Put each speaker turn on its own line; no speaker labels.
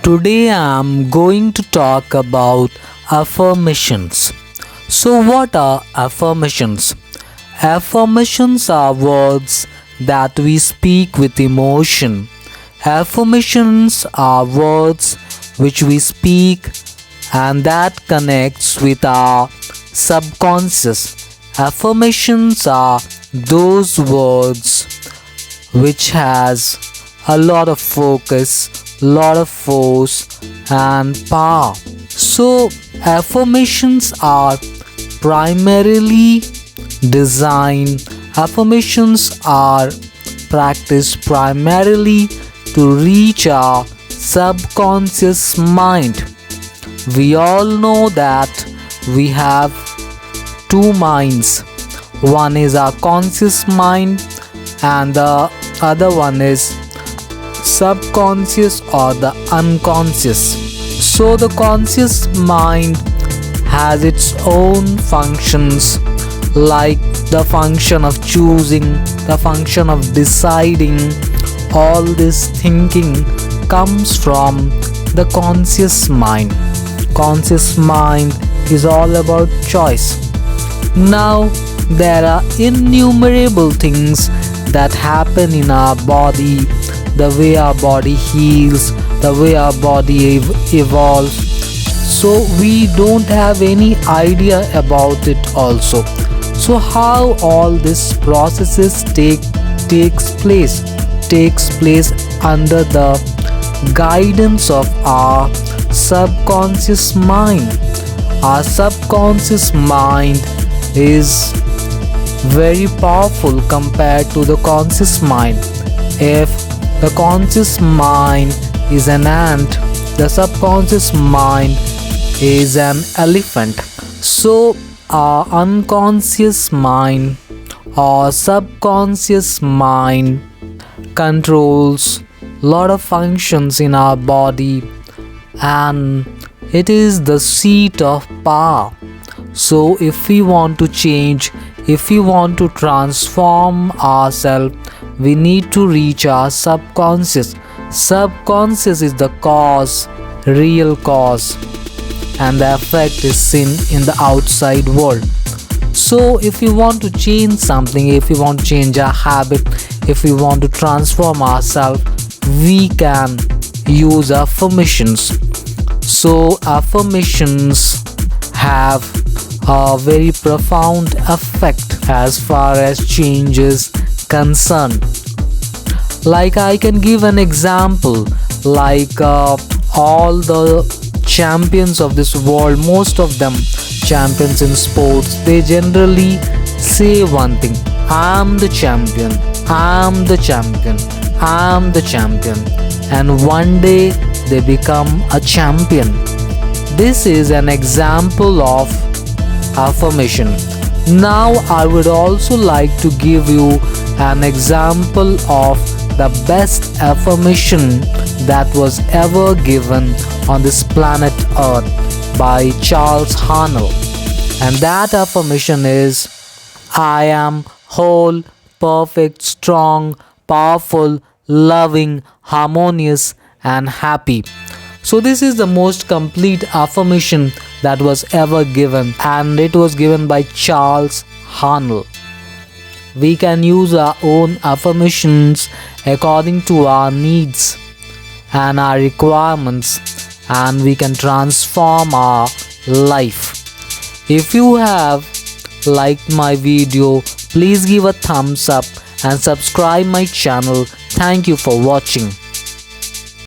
Today I'm going to talk about affirmations. So, what are affirmations? Affirmations are words that we speak with emotion. Affirmations are words which we speak and that connects with our subconscious. Affirmations are those words which has a lot of focus, lot of force and power. So affirmations are primarily designed, affirmations are practiced primarily to reach our subconscious mind. We all know that we have two minds. One is our conscious mind and the other one is subconscious or the unconscious. So the conscious mind has its own functions, like the function of choosing, the function of deciding. All this thinking comes from the conscious mind. Conscious mind is all about choice. Now there are innumerable things that happen in our body, the way our body heals, the way our body evolves. So we don't have any idea about it also. So how all this processes takes place under the guidance of our subconscious mind. Our subconscious mind is very powerful compared to the conscious mind. If the conscious mind is an ant, the subconscious mind is an elephant. So our unconscious mind or subconscious mind controls lot of functions in our body and it is the seat of power. So if we want to change, if we want to transform ourselves, we need to reach our subconscious. Subconscious is the cause, real cause, and the effect is seen in the outside world. So if we want to change something, if we want to change our habit, if we want to transform ourselves, we can use affirmations. So affirmations have a very profound effect as far as change is concerned. Like I can give an example, like all the champions of this world, most of them champions in sports, they generally say one thing: I'm the champion, I'm the champion, I'm the champion. And one day they become a champion. This is an example of affirmation. Now I would also like to give you an example of the best affirmation that was ever given on this planet Earth by Charles Haanel. And that affirmation is: I am whole, perfect, strong, powerful, loving, harmonious and happy. So this is the most complete affirmation that was ever given, and it was given by Charles Haanel. We can use our own affirmations according to our needs and our requirements, and we can transform our life. If you have liked my video, please give a thumbs up and subscribe my channel. Thank you for watching.